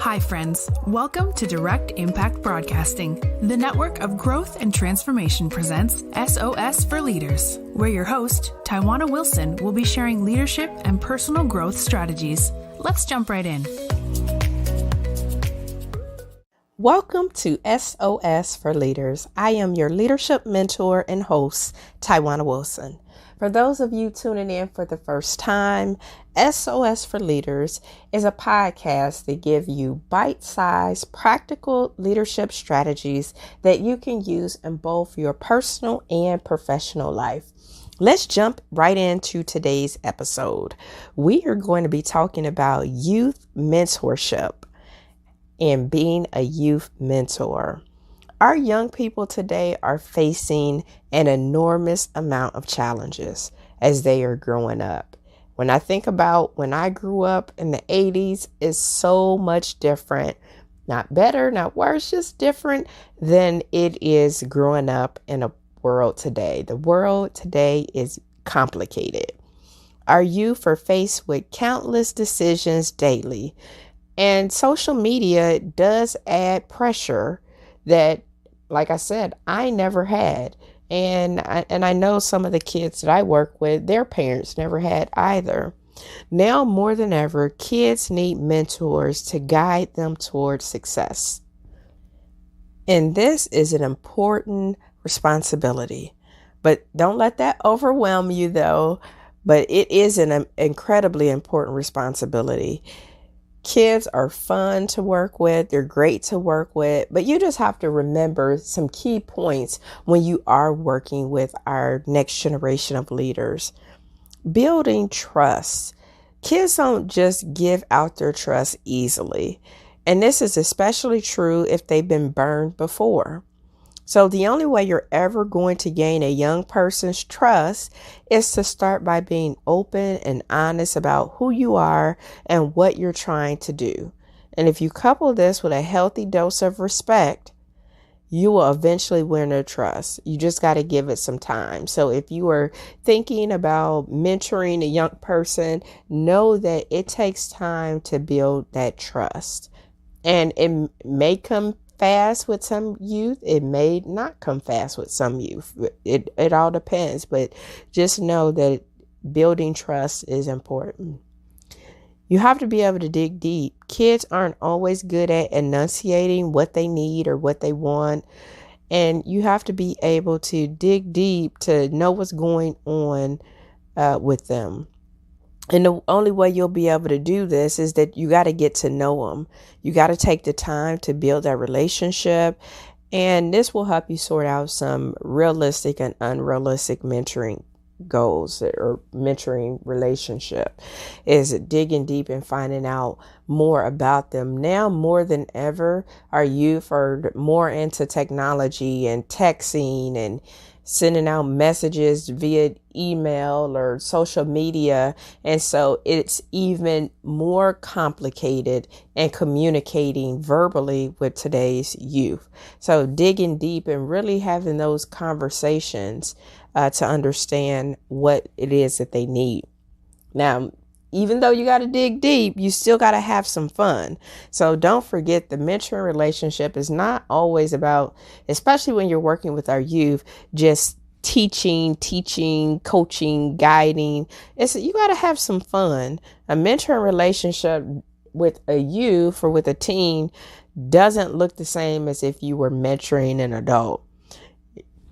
Hi, friends. Welcome to Direct Impact Broadcasting. The network of growth and transformation presents SOS for Leaders, where your host, Tawana Wilson, will be sharing leadership and personal growth strategies. Let's jump right in. Welcome to SOS for Leaders. I am your leadership mentor and host, Tawana Wilson. For those of you tuning in for the first time, SOS for Leaders is a podcast that gives you bite-sized, practical leadership strategies that you can use in both your personal and professional life. Let's jump right into today's episode. We are going to be talking about youth mentorship and being a youth mentor. Our young people today are facing an enormous amount of challenges as they are growing up. When I think about when I grew up in the 80s, it's so much different, not better, not worse, just different than it is growing up in a world today. The world today is complicated. Our youth are faced with countless decisions daily, and social media does add pressure that, like I said, I never had. And I know some of the kids that I work with, their parents never had either. Now more than ever, kids need mentors to guide them towards success. And this is an important responsibility. But don't let that overwhelm you, though. But it is an incredibly important responsibility. Kids are fun to work with. They're great to work with, but you just have to remember some key points when you are working with our next generation of leaders. Building trust. Kids don't just give out their trust easily. And this is especially true if they've been burned before. So the only way you're ever going to gain a young person's trust is to start by being open and honest about who you are and what you're trying to do. And if you couple this with a healthy dose of respect, you will eventually win their trust. You just got to give it some time. So if you are thinking about mentoring a young person, know that it takes time to build that trust. And it may come fast with some youth. It may not come fast with some youth. It all depends, but just know that building trust is important. You have to be able to dig deep. Kids aren't always good at enunciating what they need or what they want, and you have to be able to dig deep to know what's going on with them. And the only way you'll be able to do this is that you got to get to know them. You got to take the time to build that relationship. And this will help you sort out some realistic and unrealistic mentoring goals or mentoring relationship, is digging deep and finding out more about them. Now more than ever, our youth are more into technology and texting and sending out messages via email or social media. And so it's even more complicated in communicating verbally with today's youth. So digging deep and really having those conversations to understand what it is that they need. Now, even though you got to dig deep, you still got to have some fun. So don't forget, the mentoring relationship is not always about, especially when you're working with our youth, just teaching, coaching, guiding. You got to have some fun. A mentoring relationship with a youth or with a teen doesn't look the same as if you were mentoring an adult.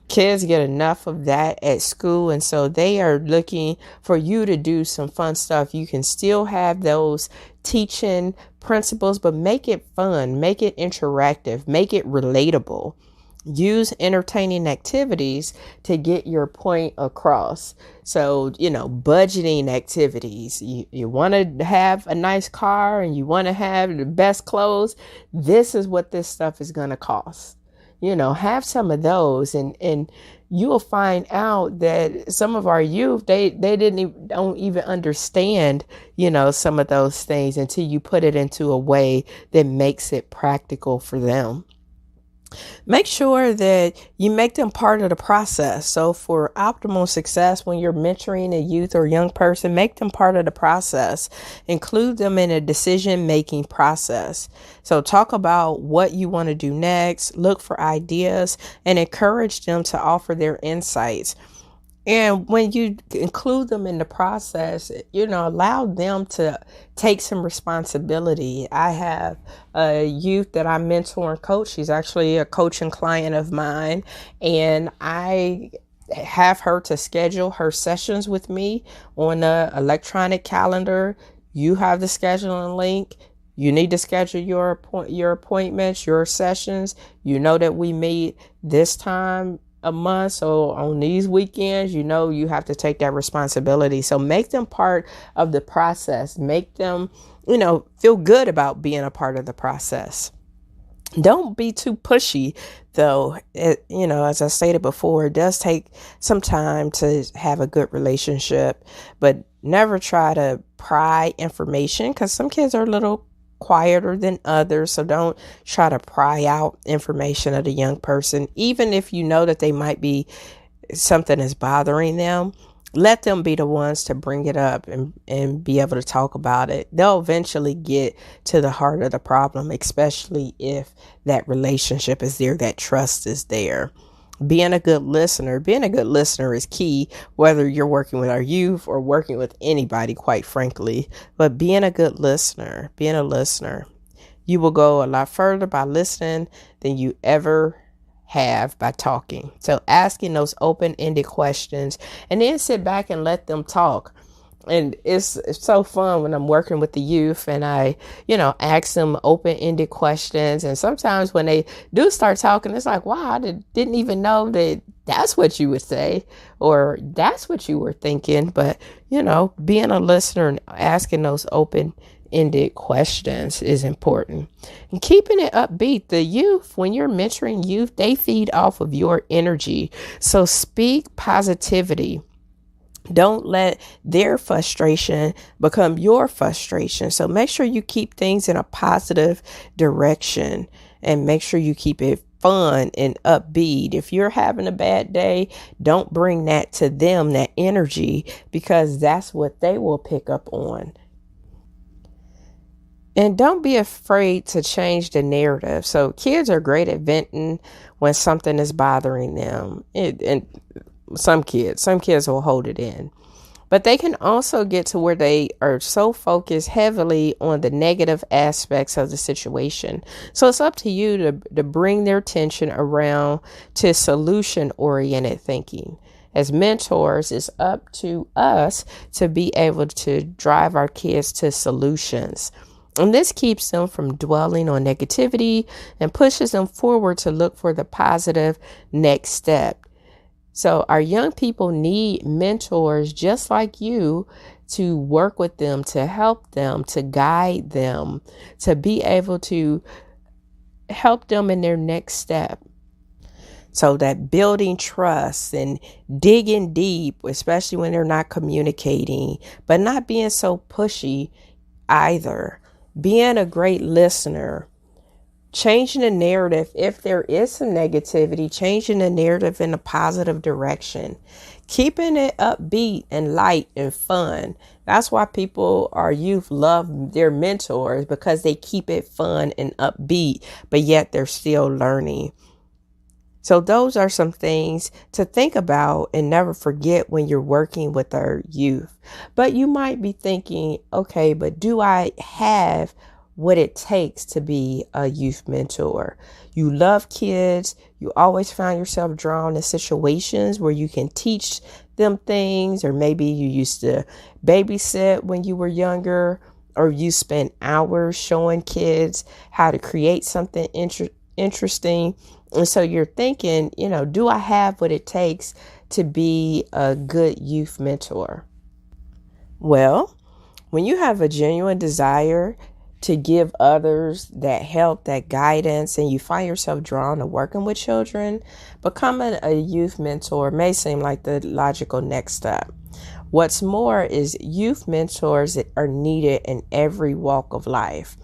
Kids get enough of that at school, and so they are looking for you to do some fun stuff. You can still have those teaching principles, but make it fun, make it interactive, make it relatable. Use entertaining activities to get your point across. So, budgeting activities. You want to have a nice car and you want to have the best clothes. This is what this stuff is going to cost. Have some of those, and you will find out that some of our youth, they don't even understand, some of those things until you put it into a way that makes it practical for them. Make sure that you make them part of the process. So for optimal success, when you're mentoring a youth or young person, make them part of the process. Include them in a decision-making process. So talk about what you want to do next, look for ideas, and encourage them to offer their insights. And when you include them in the process, allow them to take some responsibility. I have a youth that I mentor and coach. She's actually a coaching client of mine, and I have her to schedule her sessions with me on an electronic calendar. You have the scheduling link. You need to schedule your appointments, your sessions. You know that we meet this time a month. So on these weekends, you have to take that responsibility. So make them part of the process. Make them, feel good about being a part of the process. Don't be too pushy, though. As I stated before, it does take some time to have a good relationship, but never try to pry information, because some kids are a little quieter than others. So don't try to pry out information of the young person, even if you know that they might be something is bothering them. Let them be the ones to bring it up and be able to talk about it. They'll eventually get to the heart of the problem, especially if that relationship is there, that trust is there. Being a good listener is key, whether you're working with our youth or working with anybody, quite frankly. But being a listener, you will go a lot further by listening than you ever have by talking. So asking those open-ended questions, and then sit back and let them talk. And it's so fun when I'm working with the youth and I, ask them open-ended questions. And sometimes when they do start talking, it's like, wow, I didn't even know that that's what you would say, or that's what you were thinking. But, being a listener and asking those open-ended questions is important. And keeping it upbeat. The youth, when you're mentoring youth, they feed off of your energy. So speak positivity. Don't let their frustration become your frustration. So make sure you keep things in a positive direction, and make sure you keep it fun and upbeat. If you're having a bad day, don't bring that to them, that energy, because that's what they will pick up on. And don't be afraid to change the narrative. So kids are great at venting when something is bothering them. And some kids will hold it in. But they can also get to where they are so focused heavily on the negative aspects of the situation. So it's up to you to bring their attention around to solution-oriented thinking. As mentors, it's up to us to be able to drive our kids to solutions. And this keeps them from dwelling on negativity and pushes them forward to look for the positive next step. So our young people need mentors just like you to work with them, to help them, to guide them, to be able to help them in their next step. So that building trust and digging deep, especially when they're not communicating, but not being so pushy either. Being a great listener. Changing the narrative. If there is some negativity, changing the narrative in a positive direction. Keeping it upbeat and light and fun. That's why our youth love their mentors, because they keep it fun and upbeat, but yet they're still learning. So those are some things to think about and never forget when you're working with our youth. But you might be thinking, okay, but do I have what it takes to be a youth mentor? You love kids. You always find yourself drawn to situations where you can teach them things, or maybe you used to babysit when you were younger, or you spent hours showing kids how to create something interesting. And so you're thinking, do I have what it takes to be a good youth mentor? Well, when you have a genuine desire to give others that help, that guidance, and you find yourself drawn to working with children, becoming a youth mentor may seem like the logical next step. What's more is youth mentors are needed in every walk of life.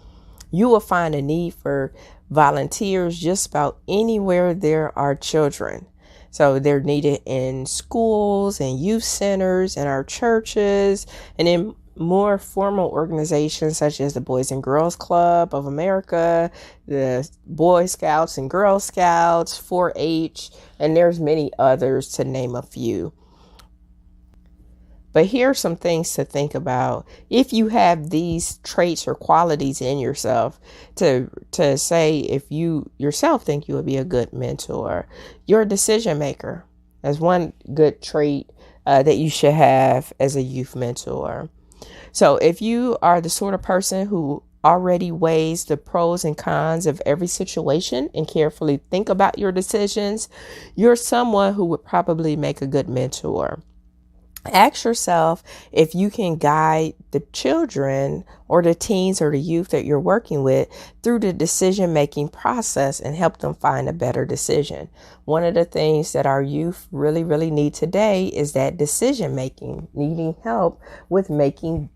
You will find a need for volunteers just about anywhere there are children. So they're needed in schools and youth centers and our churches and in more formal organizations such as the Boys and Girls Club of America, the Boy Scouts and Girl Scouts, 4-H, and there's many others to name a few. But here are some things to think about. If you have these traits or qualities in yourself, to say if you yourself think you would be a good mentor, you're a decision maker. That's one good trait that you should have as a youth mentor. So if you are the sort of person who already weighs the pros and cons of every situation and carefully think about your decisions, you're someone who would probably make a good mentor. Ask yourself if you can guide the children or the teens or the youth that you're working with through the decision-making process and help them find a better decision. One of the things that our youth really, really need today is that decision-making, needing help with making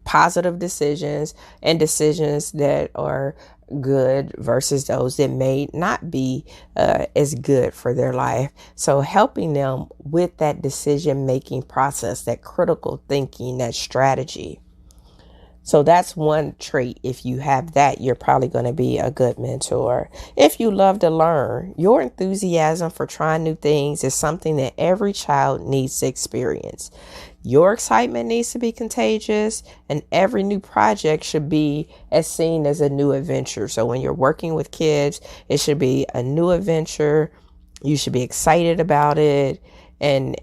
positive decisions and decisions that are good versus those that may not be as good for their life. So helping them with that decision making process, that critical thinking, that strategy. So that's one trait. If you have that, you're probably going to be a good mentor. If you love to learn, your enthusiasm for trying new things is something that every child needs to experience. Your excitement needs to be contagious, and every new project should be as seen as a new adventure. So when you're working with kids, it should be a new adventure. You should be excited about it. And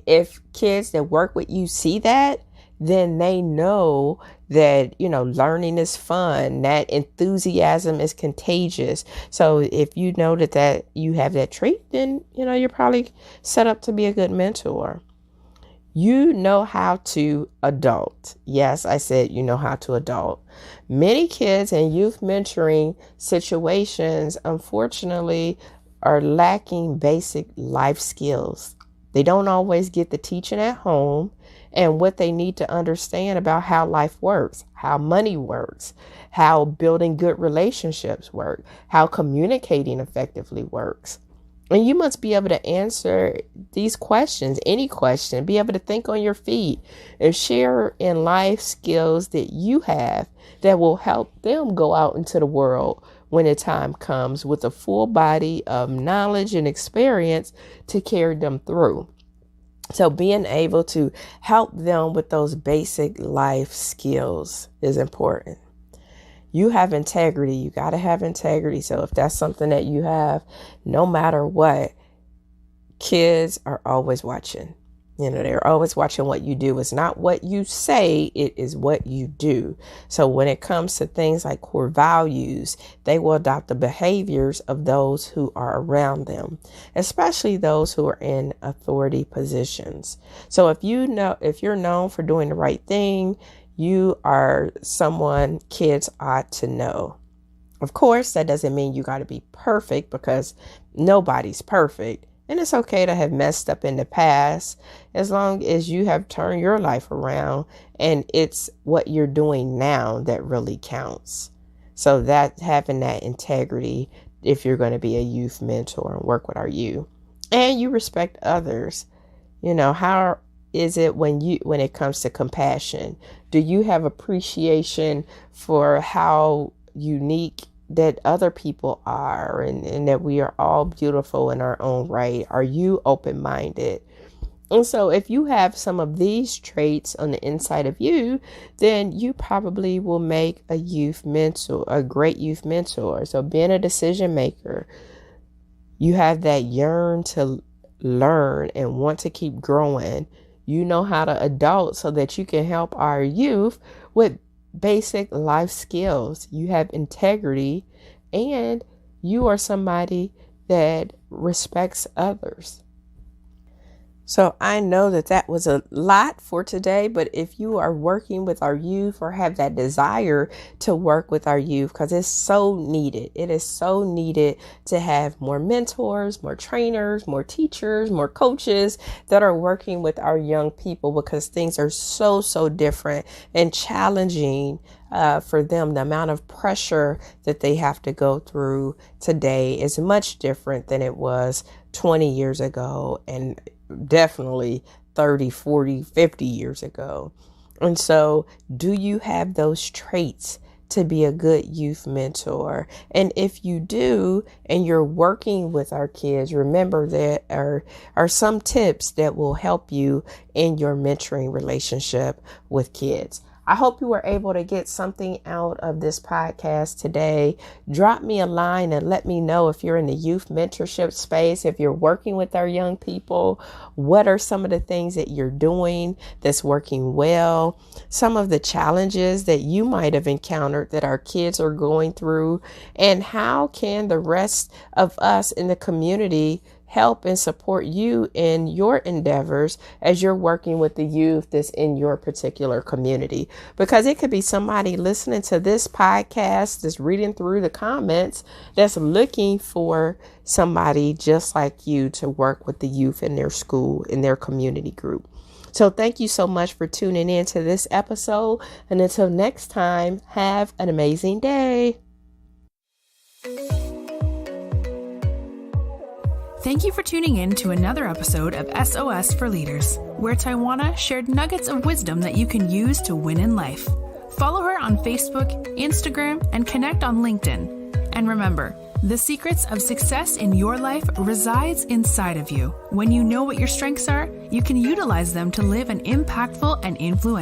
if kids that work with you see that, then they know that, learning is fun, that enthusiasm is contagious. So if you know that you have that trait, then, you're probably set up to be a good mentor. You know how to adult. Yes, I said you know how to adult. Many kids in youth mentoring situations, unfortunately, are lacking basic life skills. They don't always get the teaching at home and what they need to understand about how life works, how money works, how building good relationships work, how communicating effectively works. And you must be able to answer these questions, any question, be able to think on your feet and share in life skills that you have that will help them go out into the world when the time comes with a full body of knowledge and experience to carry them through. So being able to help them with those basic life skills is important. You have integrity. You got to have integrity. So if that's something that you have, no matter what, kids are always watching. They're always watching what you do. It's not what you say, it is what you do. So when it comes to things like core values, they will adopt the behaviors of those who are around them, especially those who are in authority positions. So if you're known for doing the right thing, you are someone kids ought to know. Of course, that doesn't mean you got to be perfect, because nobody's perfect. And it's okay to have messed up in the past, as long as you have turned your life around and it's what you're doing now that really counts. So that having that integrity, if you're going to be a youth mentor and work with our youth, and you respect others, how is it when it comes to compassion? Do you have appreciation for how unique that other people are, and that we are all beautiful in our own right? Are you open-minded? And so if you have some of these traits on the inside of you, then you probably will make a youth mentor, a great youth mentor. So being a decision maker, you have that yearn to learn and want to keep growing. You know how to adult so that you can help our youth with basic life skills. You have integrity, and you are somebody that respects others. So I know that was a lot for today, but if you are working with our youth or have that desire to work with our youth, because it's so needed, it is so needed to have more mentors, more trainers, more teachers, more coaches that are working with our young people, because things are so different and challenging for them, the amount of pressure that they have to go through today is much different than it was 20 years ago, and definitely 30, 40, 50 years ago. And so, do you have those traits to be a good youth mentor? And if you do, and you're working with our kids, remember that are some tips that will help you in your mentoring relationship with kids. I hope you were able to get something out of this podcast today. Drop me a line and let me know if you're in the youth mentorship space, if you're working with our young people, what are some of the things that you're doing that's working well, some of the challenges that you might have encountered that our kids are going through, and how can the rest of us in the community help and support you in your endeavors as you're working with the youth that's in your particular community. Because it could be somebody listening to this podcast, that's reading through the comments, that's looking for somebody just like you to work with the youth in their school, in their community group. So thank you so much for tuning in to this episode. And until next time, have an amazing day. Thank you for tuning in to another episode of SOS for Leaders, where Tawana shared nuggets of wisdom that you can use to win in life. Follow her on Facebook, Instagram, and connect on LinkedIn. And remember, the secrets of success in your life resides inside of you. When you know what your strengths are, you can utilize them to live an impactful and influential